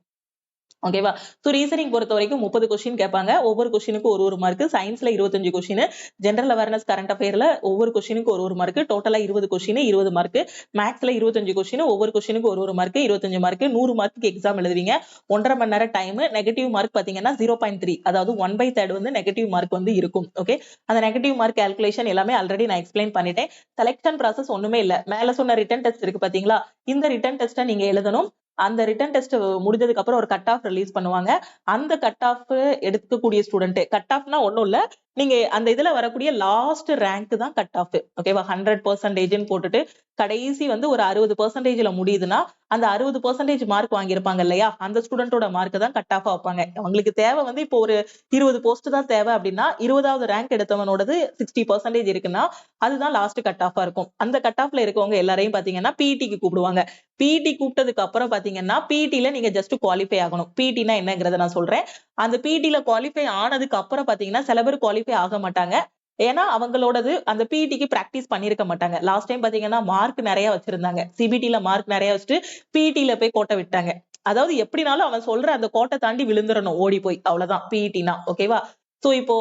ஓகேவா? சோ ரீசனிங் பொறுத்த வரைக்கும் 30 கொஸ்டின் கேட்பாங்க. ஒவ்வொரு கொஸ்டினுக்கு ஒரு மார்க். சயின்ஸ்ல 25 கொஸ்டின், ஜெனரல் அவேர்னஸ் கரண்ட் அஃபேர்ல ஒவ்வொரு கொஸ்டினுக்கு ஒரு மார்க். டோட்டலா 20 கொஸ்டின் 20 மார்க். மேக்ஸ்ல 25 கொஸ்டின், ஒவ்வொரு கொஸ்டினுக்கு ஒரு மார்க் 25 மார்க். 100 மார்க்கு எக்ஸாம் எழுதுவீங்க. 1.5 மணி நேரம் டைம். நெகட்டிவ் மார்க் பாத்தீங்கன்னா 0.3, அதாவது 1/3 வந்து நெகட்டிவ் மார்க் வந்து இருக்கும். ஓகே, அந்த நெகட்டிவ் மார்க் கால்குலேஷன் எல்லாமே ஆல்ரெடி நான் எக்ஸ்பிளைன் பண்ணிட்டேன். செலக்ஷன் ப்ராசஸ் ஒண்ணுமே இல்ல. மேல சொன்ன ரிட்டன் டெஸ்ட் இருக்கு பாத்தீங்களா? இந்த ரிட்டன் டெஸ்ட்டை நீங்க எழுதணும். அந்த ரிட்டன் டெஸ்ட் முடிஞ்சதுக்கு அப்புறம் ஒரு கட் ஆஃப் ரிலீஸ் பண்ணுவாங்க. அந்த கட் ஆஃப் எடுக்கக்கூடிய ஸ்டூடெண்ட், கட் ஆஃப்னா ஒண்ணும் இல்ல, நீங்க அந்த இதுல வரக்கூடிய லாஸ்ட் ரேங்க் தான் கட் ஆஃப். ஓகேவா? 100% போட்டுட்டு கடைசி வந்து ஒரு 60%ல முடியுதுன்னா அந்த 60% மார்க் வாங்கியிருப்பாங்க இல்லையா, அந்த ஸ்டூடெண்டோட மார்க் தான் கட் ஆஃப் வைப்பாங்க. அவங்களுக்கு தேவை வந்து இப்போ ஒரு 20 போஸ்ட் தான் தேவை அப்படின்னா 20வது ரேங்க் எடுத்தவனோடது 60% இருக்குன்னா அதுதான் லாஸ்ட் கட் ஆஃபா இருக்கும். அந்த கட் ஆஃப்ல இருக்கவங்க எல்லாரையும் பாத்தீங்கன்னா பிஇடிக்கு கூப்பிடுவாங்க. பிஇடி கூப்பிட்டதுக்கு அப்புறம் பாத்தீங்கன்னா பிஇடில நீங்க ஜஸ்ட் குவாலிஃபை ஆகணும். பிஇடினா என்னங்கறத நான் சொல்றேன். அந்த பிஇடில குவாலிஃபை ஆனதுக்கு அப்புறம் பாத்தீங்கன்னா சில பேர் குவாலிஃபை ஆக மாட்டாங்க. ஏன்னா அவங்களோடது அந்த பிஇடிக்கு பிராக்டிஸ் பண்ணிருக்க மாட்டாங்க. லாஸ்ட் டைம் பாத்தீங்கன்னா மார்க் நிறைய வச்சிருந்தாங்க. சிபிடில மார்க் நிறைய வச்சுட்டு பிஇடில போய் கோட்டை விட்டாங்க. அதாவது எப்படினாலும் அவன் சொல்ற அந்த கோட்டை தாண்டி விழுந்துறணும் ஓடி போய். அவ்வளவுதான் பிஇடினா. ஓகேவா? சோ இப்போ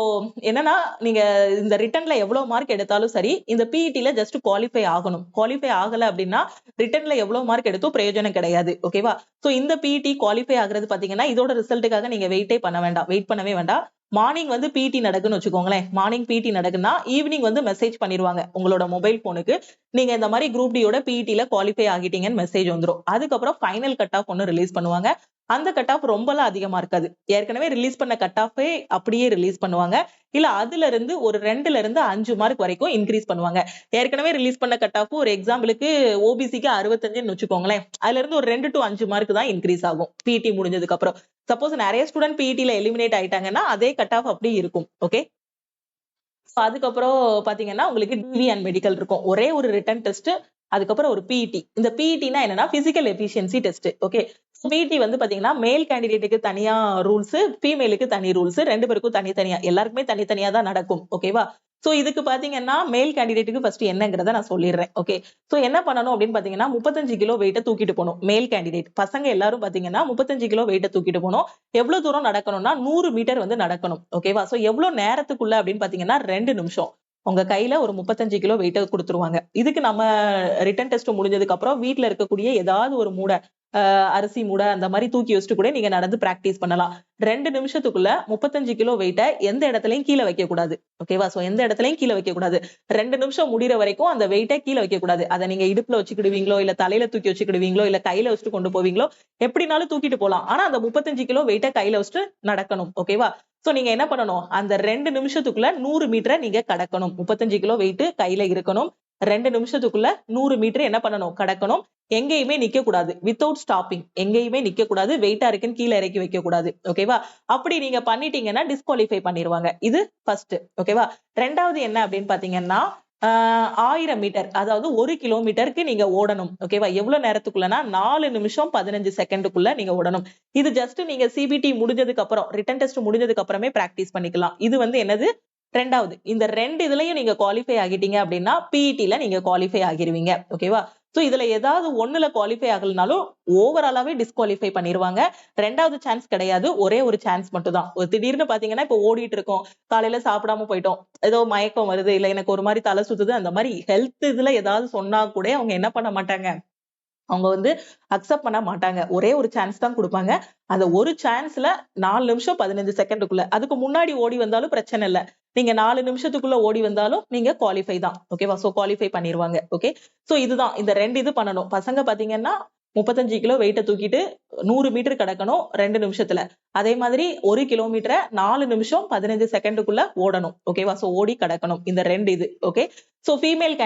என்னன்னா நீங்க இந்த ரிட்டன்ல எவ்வளவு மார்க் எடுத்தாலும் சரி, இந்த பிஇடில ஜஸ்ட் குவாலிஃபை ஆகணும். குவாலிஃபை ஆகல அப்படின்னா ரிட்டன்ல எவ்வளவு மார்க் எடுத்தோ பிரயோஜனம் கிடையாது. ஓகேவா? சோ இந்த பிஇடி குவாலிஃபை ஆகுறது பாத்தீங்கன்னா இதோட ரிசல்ட்டுக்காக நீங்க வெயிட் பண்ணவே வேண்டாம். மார்னிங் வந்து பிடி நடக்குன்னு வச்சுக்கோங்களேன். மார்னிங் பிடி நடக்குன்னா ஈவினிங் வந்து மெசேஜ் பண்ணிடுவாங்க உங்களோட மொபைல் போனுக்கு. நீங்க இந்த மாதிரி குரூப் டியோட பிஇடில குவாலிஃபை ஆகிட்டீங்கன்னு மெசேஜ் வந்துரும். அதுக்கப்புறம் ஃபைனல் கட் ஆஃப் ஒன்னு ரிலீஸ் பண்ணுவாங்க. அந்த கட் ஆஃப் ரொம்பலாம் அதிகமா இருக்காது. ஏற்கனவே ரிலீஸ் பண்ண கட் ஆஃபே அப்படியே ரிலீஸ் பண்ணுவாங்க. இல்ல அதுல இருந்து ஒரு 2ல இருந்து 5 மார்க் வரைக்கும் இன்க்ரீஸ் பண்ணுவாங்க. ஏற்கனவே ரிலீஸ் பண்ண கட் ஆஃப் ஒரு எக்ஸாம்பிளுக்கு ஓபிசிக்கு 65ன்னு வச்சுக்கோங்களேன். அதுல இருந்து ஒரு 2 to 5 மார்க் தான் இன்க்ரீஸ் ஆகும் பிஇடி முடிஞ்சதுக்கு அப்புறம். சப்போஸ் நிறைய ஸ்டூடெண்ட் பிஇடில எலிமினேட் ஆயிட்டாங்கன்னா அதே கட் ஆஃப் அப்படியே இருக்கும். ஓகே, அதுக்கப்புறம் பாத்தீங்கன்னா உங்களுக்கு டிவி அண்ட் மெடிக்கல் இருக்கும். ஒரே ஒரு ரிட்டன் டெஸ்ட், அதுக்கப்புறம் ஒரு பிஇடி. இந்த பிஇடினா என்னன்னா physical efficiency test. Okay, PET வந்து பாத்தீங்கன்னா மேல் கேண்டிடேட்டுக்கு தனியா ரூல்ஸ், ஃபீமேலுக்கு தனி ரூல்ஸ், 2 பேருக்கும் தனித்தனியா, எல்லாருக்குமே தனித்தனியா தான் நடக்கும். ஓகேவா? சோ இதுக்கு பாத்தீங்கன்னா மேல் கேண்டிடேட்டுக்கு ஃபர்ஸ்ட் என்னங்கறத நான் சொல்லிடுறேன். ஓகே, சோ என்ன பண்ணணும் அப்படின்னு பாத்தீங்கன்னா 35 கிலோ வெயிட்ட தூக்கிட்டு போகணும். மேல் கேண்டிடேட் பசங்க எல்லாரும் பாத்தீங்கன்னா 35 கிலோ வெயிட்ட தூக்கிட்டு போகணும். எவ்வளவு தூரம் நடக்கணும்னா 100 மீட்டர் வந்து நடக்கணும். ஓகேவா? சோ எவ்வளவு நேரத்துக்குள்ள அப்படின்னு பாத்தீங்கன்னா 2 நிமிஷம். உங்க கையில ஒரு 35 கிலோ வெயிட்ட கொடுத்துருவாங்க. இதுக்கு நம்ம ரிட்டன் டெஸ்ட் முடிஞ்சதுக்கு அப்புறம் வீட்டுல இருக்கக்கூடிய ஏதாவது ஒரு மூடை, அரிசி மூடை அந்த மாதிரி தூக்கி வச்சுட்டு கூட நீங்க நடந்து பிராக்டிஸ் பண்ணலாம். 2 நிமிஷத்துக்குள்ள 35 கிலோ வெயிட்ட எந்த இடத்துலயும் கீழே வைக்க கூடாது. ஓகேவா? சோ எந்த இடத்துலயும் கீழே வைக்க கூடாது. 2 நிமிஷம் முடிகிற வரைக்கும் அந்த வெயிட்ட கீழே வைக்க கூடாது. அதை நீங்க இடுப்புல வச்சுக்கிடுவீங்களோ, இல்ல தலையில தூக்கி வச்சுக்கிடுவீங்களோ, இல்ல கையில வச்சுட்டு கொண்டு போவீங்களோ, எப்படினாலும் தூக்கிட்டு போலாம். ஆனா அந்த 35 கிலோ வெயிட்ட கையில வச்சுட்டு நடக்கணும். ஓகேவா? சோ நீங்க என்ன பண்ணணும், அந்த 2 நிமிஷத்துக்குள்ள 100 மீட்டரை நீங்க கடக்கணும். 35 கிலோ வெயிட் கையில இருக்கணும். 2 நிமிஷத்துக்குள்ள 100 மீட்டர் என்ன பண்ணணும், கடக்கணும். எங்கேயுமே நிக்க கூடாது, வித்தவுட் ஸ்டாப்பிங். எங்கேயுமே நிக்க கூடாது, வெயிட்டா இருக்குன்னு கீழே இறக்கி வைக்க கூடாது. ஓகேவா? அப்படி நீங்க பண்ணிட்டீங்கன்னா டிஸ்குவாலிஃபை பண்ணிடுவாங்க. இது ஃபர்ஸ்ட். ஓகேவா? ரெண்டாவது என்ன அப்படின்னு பாத்தீங்கன்னா 1000 மீட்டர், அதாவது 1 கிலோமீட்டருக்கு நீங்க ஓடணும். ஓகேவா? எவ்வளவு நேரத்துக்குள்ளனா 4 நிமிஷம் 15 செகண்டுக்குள்ள நீங்க ஓடணும். இது ஜஸ்ட் நீங்க சிபிடி முடிஞ்சதுக்கு அப்புறம், ரிட்டன் டெஸ்ட் முடிஞ்சதுக்கு அப்புறமே பிராக்டிஸ் பண்ணிக்கலாம். இது வந்து என்னது, ரெண்டாவது. இந்த 2 இதுலயும் நீங்க குவாலிஃபை ஆகிட்டீங்க அப்படின்னா பிஇடில நீங்க குவாலிஃபை ஆகிருவீங்க. ஓகேவா? சோ இதுல ஏதாவது ஒண்ணுல குவாலிஃபை ஆகலனாலும் ஓவராலாவே டிஸ்குவாலிஃபை பண்ணிருவாங்க. ரெண்டாவது சான்ஸ் கிடையாது, ஒரே ஒரு சான்ஸ் மட்டும் தான். திடீர்னு பாத்தீங்கன்னா இப்ப ஓடிட்டு இருக்கோம், காலையில சாப்பிடாம போயிட்டோம், ஏதோ மயக்கம் வருது, இல்ல எனக்கு ஒரு மாதிரி தலை சுத்துது, அந்த மாதிரி ஹெல்த் இதுல ஏதாவது சொன்னா கூட அவங்க என்ன பண்ண மாட்டாங்க, அவங்க வந்து அக்செப்ட் பண்ண மாட்டாங்க. ஒரே ஒரு சான்ஸ் தான் கொடுப்பாங்க. அந்த ஒரு சான்ஸ்ல 4 நிமிஷம் 15 செகண்டுக்குள்ள, அதுக்கு முன்னாடி ஓடி வந்தாலும் பிரச்சனை இல்ல. நீங்க 4 நிமிஷத்துக்குள்ள ஓடி வந்தாலும் நீங்க குவாலிஃபை தான். ஓகேவா? சோ குவாலிஃபை பண்ணிருவாங்க. ஓகே. சோ இதுதான், இந்த 2 இது பண்ணணும். பசங்க பாத்தீங்கன்னா 35 கிலோ வெயிட்ட தூக்கிட்டு 100 மீட்டர் கடக்கணும் 2 நிமிஷத்துல. அதே மாதிரி 1 கிலோமீட்டரை 4 நிமிஷம் 15 செகண்டுக்குள்ள ஓடணும். ஓகேவா? சோ ஓடி கடக்கணும். இந்த 2 இது. ஓகே. சோ ஃபீமேல்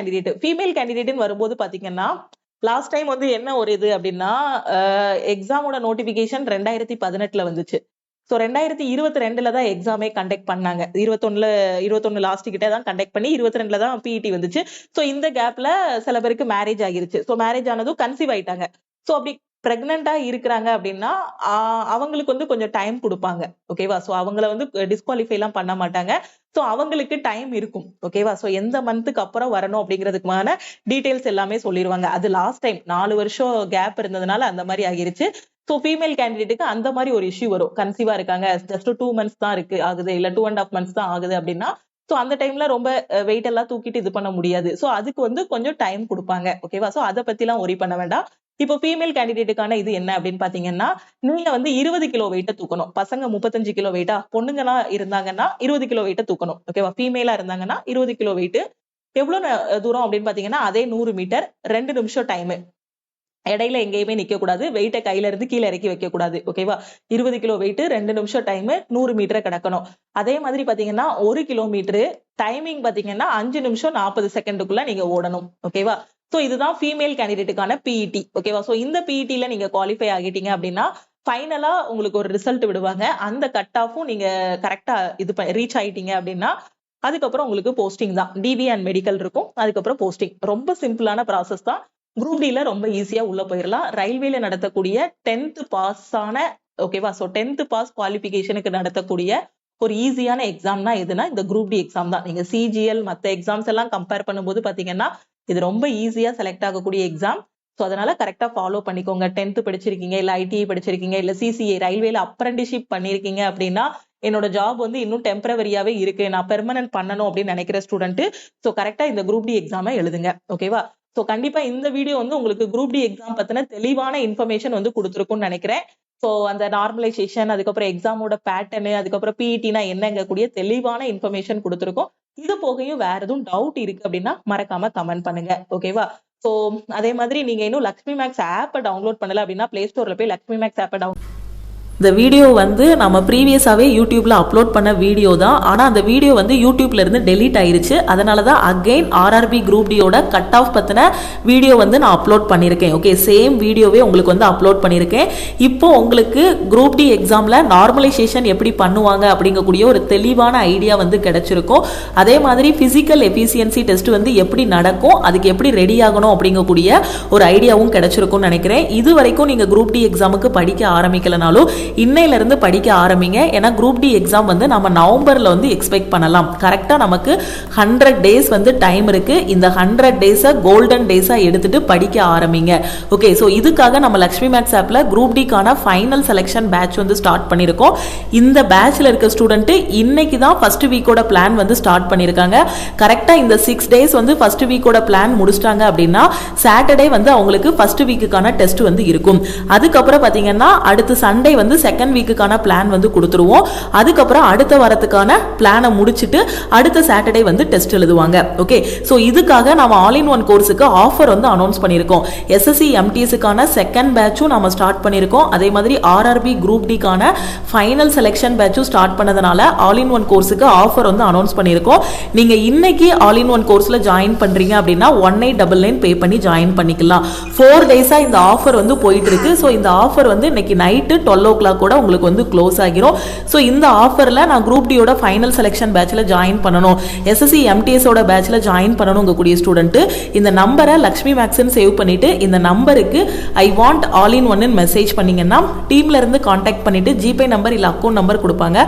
கேண்டிடேட்னு வரும்போது பாத்தீங்கன்னா லாஸ்ட் டைம் வந்து என்ன ஒரு இது அப்படின்னா எக்ஸாமோட நோட்டிபிகேஷன் 2018ல வந்துச்சு. சோ 2022ல தான் எக்ஸாமே கண்டக்ட் பண்ணாங்க. 21 லாஸ்ட் கிட்ட தான் கண்டக்ட் பண்ணி 22ல தான் பிஇடி வந்துச்சு. சோ இந்த கேப்ல சில பேருக்கு மேரேஜ் ஆகிருச்சு. சோ மேரேஜ் ஆனதும் கன்சீவ் ஆயிட்டாங்க. சோ அப்படி பிரெக்னெண்டா இருக்கிறாங்க அப்படின்னா அவங்களுக்கு வந்து கொஞ்சம் டைம் கொடுப்பாங்க. ஓகேவா? சோ அவங்கள வந்து டிஸ்குவாலிஃபை எல்லாம் பண்ண மாட்டாங்க. சோ அவங்களுக்கு டைம் இருக்கும். ஓகேவா? சோ எந்த மந்த்துக்கு அப்புறம் வரணும் அப்படிங்கிறதுக்கான டீடைல்ஸ் எல்லாமே சொல்லிடுவாங்க. அது லாஸ்ட் டைம் 4 வருஷம் கேப் இருந்ததுனால அந்த மாதிரி ஆகிருச்சு. சோ ஃபீமேல் கேண்டிடேட்டுக்கு அந்த மாதிரி ஒரு இஷ்யூ வரும். கன்சீவா இருக்காங்க, ஜஸ்ட் 2 மந்த்ஸ் தான் ஆகுது, இல்ல 2.5 மந்த்ஸ் தான் ஆகுது அப்படின்னா சோ அந்த டைம்ல ரொம்ப வெயிட் எல்லாம் தூக்கிட்டு இது பண்ண முடியாது. சோ அதுக்கு வந்து கொஞ்சம் டைம் கொடுப்பாங்க. ஓகேவா? சோ அதை பத்தி எல்லாம் ஒரி பண்ண வேண்டாம். இப்போ ஃபீமேல் கேண்டிடேட்டுக்கான இது என்ன அப்படின்னு பாத்தீங்கன்னா, நீங்க வந்து 20 கிலோ வெயிட்ட தூக்கணும். பசங்க 35 கிலோ வெயிட்டா, பொண்ணுங்களா இருந்தாங்கன்னா 20 கிலோ வெயிட்ட தூக்கணும். ஓகேவா? ஃபீமேலா இருந்தாங்கன்னா 20 கிலோ வெயிட். எவ்வளவு தூரம் அப்படின்னு பாத்தீங்கன்னா அதே 100 மீட்டர், 2 நிமிஷம் டைம். இடையில எங்கேயுமே நிக்க கூடாது, வெயிட்ட கையில இருந்து கீழே இறக்கி வைக்க கூடாது. ஓகேவா? 20 கிலோ வெயிட், 2 நிமிஷம் டைம், 100 மீட்டரை கடக்கணும். அதே மாதிரி பாத்தீங்கன்னா 1 கிலோமீட்டர் டைமிங் பாத்தீங்கன்னா 5 நிமிஷம் 40 செகண்டுக்குள்ள நீங்க ஓடணும். ஓகேவா? சோ இதுதான் ஃபீமேல் கேண்டிடேட்டுக்கான பிஇடி. ஓகேவா? சோ இந்த பிஇடில நீங்க குவாலிஃபை ஆகிட்டீங்க அப்படின்னா ஃபைனலா உங்களுக்கு ஒரு ரிசல்ட் விடுவாங்க. அந்த கட் ஆஃபும் நீங்க கரெக்டா இது ரீச் ஆயிட்டீங்க அப்படின்னா அதுக்கப்புறம் உங்களுக்கு போஸ்டிங் தான். டிவி அண்ட் மெடிக்கல் இருக்கும், அதுக்கப்புறம் போஸ்டிங். ரொம்ப சிம்பிளான ப்ராசஸ் தான். குரூப் டில ரொம்ப ஈஸியா உள்ள போயிடலாம். ரயில்வேல நடத்தக்கூடிய 10th பாஸ் ஆன, ஓகேவா? சோ 10th பாஸ் குவாலிபிகேஷனுக்கு நடத்தக்கூடிய ஒரு ஈஸியான எக்ஸாம்னா எதுனா இந்த குரூப் டி எக்ஸாம் தான். நீங்க சிஜிஎல் மத்த எக்ஸாம்ஸ் எல்லாம் கம்பேர் பண்ணும்போது பாத்தீங்கன்னா இது ரொம்ப ஈஸியா செலக்ட் ஆகக்கூடிய எக்ஸாம். சோ அதனால கரெக்டா ஃபாலோ பண்ணிக்கோங்க. 10th படிச்சிருக்கீங்க, இல்ல ஐடிஐ படிச்சிருக்கீங்க, இல்ல சிசிஏ ரயில்வேல அப்ரெண்டிஷிப் பண்ணிருக்கீங்க அப்படின்னா என்னோட ஜாப் வந்து இன்னும் டெம்பரவரியாவே இருக்கு, நான் பெர்மனன்ட் பண்ணணும் அப்படின்னு நினைக்கிற ஸ்டூடெண்ட் சோ கரெக்டா இந்த குரூப் டி எக்ஸாமை எழுதுங்க. ஓகேவா? சோ கண்டிப்பா இந்த வீடியோ வந்து உங்களுக்கு குரூப் டி எக்ஸாம் பத்தின தெளிவான இன்ஃபர்மேஷன் வந்து கொடுத்துருக்கும்னு நினைக்கிறேன். சோ அந்த நார்மலைசேஷன், அதுக்கப்புறம் எக்ஸாமோட பேட்டர்னு, அதுக்கப்புறம் பிஇடினா என்னங்க கூடிய தெளிவான இன்ஃபர்மேஷன் கொடுத்துருக்கோம். இது போகையும் வேற எதுவும் டவுட் இருக்கு அப்படின்னா மறக்காம கமெண்ட் பண்ணுங்க. ஓகேவா? சோ அதே மாதிரி நீங்க இன்னும் லக்ஷ்மி மேக்ஸ் ஆப்பை டவுன்லோட் பண்ணல அப்படின்னா பிளே ஸ்டோர்ல போய் லக்ஷ்மி மேக்ஸ் ஆப்பை இந்த வீடியோ வந்து நம்ம ப்ரீவியஸாகவே யூடியூப்பில் அப்லோட் பண்ண வீடியோ தான். ஆனால் அந்த வீடியோ வந்து யூடியூப்லேருந்து டெலீட் ஆயிருச்சு. அதனால தான் அகெயின் ஆர்ஆர்பி குரூப் டியோட கட் ஆஃப் பற்றின வீடியோ வந்து நான் அப்லோட் பண்ணியிருக்கேன். ஓகே, சேம் வீடியோவே உங்களுக்கு வந்து அப்லோட் பண்ணியிருக்கேன். இப்போ உங்களுக்கு குரூப் டி எக்ஸாமில் நார்மலைசேஷன் எப்படி பண்ணுவாங்க அப்படிங்கக்கூடிய ஒரு தெளிவான ஐடியா வந்து கிடைச்சிருக்கும். அதே மாதிரி ஃபிசிக்கல் எஃபிஷியன்சி டெஸ்ட் வந்து எப்படி நடக்கும், அதுக்கு எப்படி ரெடி ஆகணும் அப்படிங்கக்கூடிய ஒரு ஐடியாவும் கிடைச்சிருக்கும்னு நினைக்கிறேன். இது வரைக்கும் நீங்கள் குரூப் டி எக்ஸாமுக்கு படிக்க ஆரம்பிக்கலனாலும் இன்னையில இருந்து படிக்க ஆரம்பிங்க. ஏன்னா குரூப் டி எக்ஸாம் வந்து நம்ம நவம்பர்ல வந்து எக்ஸ்பெக்ட் பண்ணலாம். கரெக்டா நமக்கு 100 டேஸ் வந்து டைம் இருக்கு. இந்த 100 டேஸை கோல்டன் டேஸா எடுத்துட்டு படிக்க ஆரம்பிங்க. ஓகே, ஸோ இதுக்காக நம்ம லக்ஷ்மி மேக்ஸ் ஆப்ல குரூப் டிக்கான ஃபைனல் செலெக்ஷன் பேட்ச் வந்து ஸ்டார்ட் பண்ணியிருக்கோம். இந்த பேட்ச்ல இருக்க ஸ்டூடெண்ட் இன்னைக்கு தான் ஃபர்ஸ்ட் வீக்கோட பிளான் வந்து ஸ்டார்ட் பண்ணியிருக்காங்க. கரெக்டா இந்த 6 டேஸ் வந்து ஃபர்ஸ்ட் வீக்கோட பிளான் முடிச்சிட்டாங்க அப்படின்னா சாட்டர்டே வந்து அவங்களுக்கு ஃபர்ஸ்ட் வீக்குக்கான டெஸ்ட் வந்து இருக்கும். அதுக்கப்புறம் பாத்தீங்கன்னா அடுத்த சண்டே வந்து செகண்ட் வீக்குக்கான பிளான் வந்து கொடுத்துருவோம். அதுக்கப்புறம் அடுத்த வாரத்துக்கான பிளானை முடிச்சுட்டு அடுத்த சாட்டர்டே வந்து டெஸ்ட் எழுதுவாங்க. ஓகே, ஸோ இதுக்காக நம்ம ஆல் இன் ஒன் கோர்ஸுக்கு ஆஃபர் வந்து அனௌன்ஸ் பண்ணியிருக்கோம். எஸ்எஸ்சி எம்டிஎஸ்க்கான செகண்ட் பேட்சும் நம்ம ஸ்டார்ட் பண்ணியிருக்கோம். அதே மாதிரி ஆர்ஆர்பி குரூப் டிக்கான ஃபைனல் செலெக்ஷன் பேட்சும் ஸ்டார்ட் பண்ணதுனால ஆல் இன் ஒன் கோர்ஸுக்கு ஆஃபர் வந்து அனௌன்ஸ் பண்ணியிருக்கோம். நீங்க இன்னைக்கு ஆல் இன் ஒன் கோர்ஸ்ல ஜாயின் பண்றீங்க அப்படின்னா 1899 பே பண்ணி ஜாயின் பண்ணிக்கலாம். 4 டேஸா இந்த ஆஃபர் வந்து போயிட்டு இருக்கு. ஸோ இந்த ஆஃபர் வந்து இன்னைக்கு நைட்டு 12 o'clock கூட உங்களுக்கு வந்து க்ளோஸ் ஆகிரும். ஸோ இந்த ஆஃபர்ல நான் குரூப் டியோட ஃபைனல் செலெக்ஷன் பேட்ச்ல ஜாயின் பண்ணணும், எஸ்எஸ்சி எம்டிஎஸோட பேட்ச்ல ஜாயின் பண்ணணும் கூடிய ஸ்டூடெண்ட் இந்த நம்பரை லக்ஷ்மி மேக்ஸ்ன்னு சேவ் பண்ணிட்டு இந்த நம்பருக்கு ஐ வாண்ட் ஆல் இன் ஒன்னு மெசேஜ் பண்ணீங்கன்னா டீம்ல இருந்து கான்டாக்ட் பண்ணிட்டு ஜிபே நம்பர் இல்ல அக்கௌண்ட் நம்பர் கொடுப்பாங்க.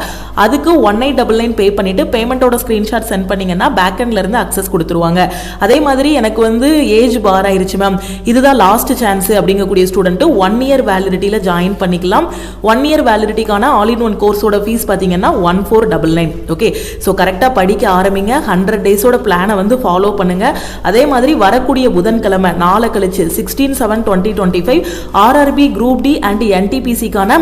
அதுக்கு 1899 பே பண்ணிட்டு பேமெண்டோட ஸ்கிரீன்ஷாட் சென்ட் பண்ணீங்கன்னா பேக் எண்ட்ல இருந்து அக்சஸ் கொடுத்துருவாங்க. அதே மாதிரி எனக்கு வந்து ஏஜ் பார் ஆயிருச்சு மேம், இதுதான் லாஸ்ட் சான்ஸ் அப்படிங்கக்கூடிய ஸ்டூடெண்ட் 1 year வேலிடிட்டியில ஜாயின் பண்ணிக்கலாம். 1 year வேலிடிட்டிக்கான ஆல் இன் ஒன் கோர்ஸோட ஃபீஸ் பார்த்தீங்கன்னா 1499. ஓகே, ஸோ கரெக்டாக படிக்க ஆரம்பிங்க. 100 டேஸோட பிளானை வந்து ஃபாலோ பண்ணுங்க. அதே மாதிரி வரக்கூடிய புதன்கிழமை நாளை கழிச்சு 16/7/2025 ஆர்ஆர்பி குரூப் டி அண்ட் என்டிபிசிக்கான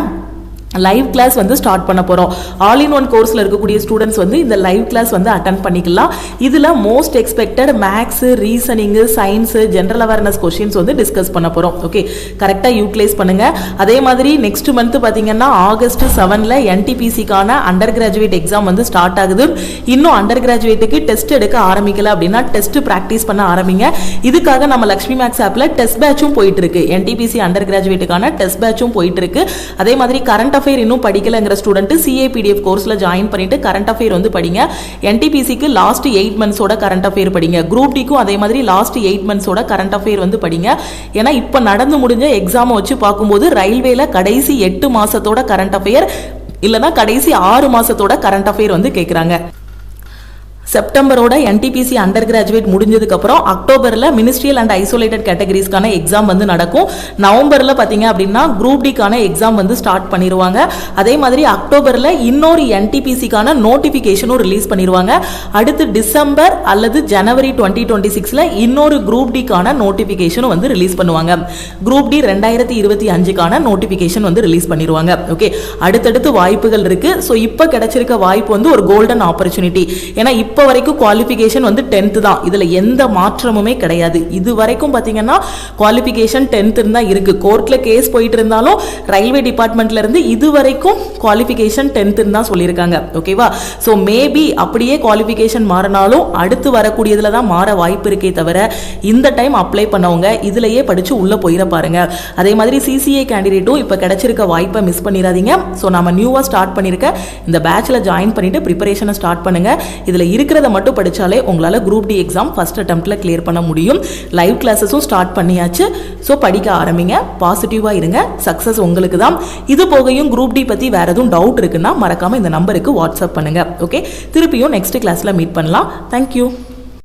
லைவ் கிளாஸ் வந்து ஸ்டார்ட் பண்ண போறோம். ஆல் இன் ஒன் கோர்ஸ்ல இருக்கக்கூடிய ஸ்டூடெண்ட்ஸ் வந்து இந்த லைவ் கிளாஸ் வந்து அட்டெண்ட் பண்ணிக்கலாம். இதுல most expected maths, reasoning, science, general awareness questions வந்து டிஸ்கஸ் பண்ண போறோம். ஓகே, கரெக்டா யூட்டிலைஸ் பண்ணுங்க. அதே மாதிரி நெக்ஸ்ட் மந்த் பாத்தீங்கன்னா ஆகஸ்ட் 7ல என்டிபிசிக்கான அண்டர் கிராஜுவேட் எக்ஸாம் வந்து ஸ்டார்ட் ஆகுது. இன்னும் அண்டர் கிராஜுவேட்டுக்கு டெஸ்ட் எடுக்க ஆரம்பிக்கல அப்படின்னா டெஸ்ட் பிராக்டிஸ் பண்ண ஆரம்பிங்க. இதுக்காக நம்ம லக்ஷ்மி மேக்ஸ் ஆப்ல டெஸ்ட் பேட்சும் போயிட்டு இருக்கு. என்டிபிசி அண்டர் கிராஜுவேட்டுக்கான டெஸ்ட் பேட்சும் போயிட்டு இருக்கு. அதே மாதிரி கரண்ட் அஃபேர் இன்னும் படிக்கலங்கிற ஸ்டூடெண்ட் சிஏபிடிஎஃப் கோர்ஸ்ல ஜாயின் பண்ணிட்டு கரண்ட் அஃபேர் வந்து படிங்க. என்டிபிசிக்கு லாஸ்ட் 8 monthsோட கரண்ட் அஃபேர் படிங்க. குரூப் டிக்கும் அதே மாதிரி லாஸ்ட் 8 monthsோட கரண்ட் அஃபேர் வந்து படிங்க. ஏன்னா இப்ப நடந்து முடிஞ்ச எக்ஸாம் வச்சு பார்க்கும்போது ரயில்வேல கடைசி 8 மாசத்தோட கரண்ட் அஃபேர் இல்லனா கடைசி 6 மாசத்தோட கரண்ட் அஃபேர் வந்து கேக்குறாங்க. செப்டம்பரோட என்டிபிசி அண்டர் கிராஜுவேட் முடிஞ்சதுக்கு அப்புறம் அக்டோபர்ல மினிஸ்ட்ரியல் அண்ட் ஐசோலேட்டட் கேட்டகரிஸ்க்கான எக்ஸாம் வந்து நடக்கும். நவம்பர்ல பாத்தீங்க அப்படின்னா குரூப் டிக்கான எக்ஸாம் வந்து ஸ்டார்ட் பண்ணிடுவாங்க. அதே மாதிரி அக்டோபர்ல இன்னொரு என்டிபிசிக்கான நோட்டிபிகேஷனும் ரிலீஸ் பண்ணிடுவாங்க. அடுத்து டிசம்பர் அல்லது ஜனவரி 2026ல இன்னொரு குரூப் டிக்கான நோட்டிபிகேஷனும் வந்து ரிலீஸ் பண்ணுவாங்க. குரூப் டி 2025க்கான நோட்டிபிகேஷன் வந்து ரிலீஸ் பண்ணிடுவாங்க. ஓகே, அடுத்தடுத்து வாய்ப்புகள் இருக்கு. ஸோ இப்போ கிடைச்சிருக்க வாய்ப்பு வந்து ஒரு கோல்டன் ஆப்பர்ச்சுனிட்டி. ஏன்னா இப்போ வரைக்கும் குவாலிஃபிகேஷன் வந்து 10th தான். இதுல எந்த மாற்றமுமே கிடையாது. இது வரைக்கும் பாத்தீங்கன்னா குவாலிஃபிகேஷன் 10th தான் இருக்கு. கோர்ட்ல கேஸ் போயிட்டு இருந்தாலும் ரயில்வே டிபார்ட்மெண்ட்ல இருந்து இது வரைக்கும் குவாலிஃபிகேஷன் 10th தான் சொல்லியிருக்காங்க. ஓகேவா? ஸோ மேபி அப்படியே குவாலிஃபிகேஷன் மாறினாலும் அடுத்து வரக்கூடியதுல தான் மாற வாய்ப்பு இருக்கே தவிர இந்த டைம் அப்ளை பண்ணவங்க இதுலயே படிச்சு உள்ள போயிட பாருங்க. அதே மாதிரி சிசிஏ கேண்டிடேட்டும் இப்ப கிடைச்சிருக்க வாய்ப்பை மிஸ் பண்ணிடாதீங்க. ஸோ நம்ம நியூவா ஸ்டார்ட் பண்ணிருக்க இந்த பேட்ச்ல ஜாயின் பண்ணிட்டு ப்ரிப்பரேஷனை ஸ்டார்ட் பண்ணுங்க. இதுல இருக்கிறத மட்டும் படிச்சாலே உங்களால குரூப் டி எக்ஸாம் ஃபர்ஸ்ட் அட்டெம்ப்ட்ல கிளியர் பண்ண முடியும். லைவ் கிளாஸஸும் ஸ்டார்ட் பண்ணியாச்சு. ஸோ படிக்க ஆரம்பிங்க, பாசிட்டிவா இருங்க, சக்சஸ் உங்களுக்கு தான். இது போகையும் குரூப் டி பத்தி வேற எதுவும் டவுட் இருக்குன்னா மறக்காம இந்த நம்பருக்கு வாட்ஸ்அப் பண்ணுங்க. ஓகே, திருப்பியும் நெக்ஸ்ட் கிளாஸ்ல மீட் பண்ணலாம். தேங்க்யூ.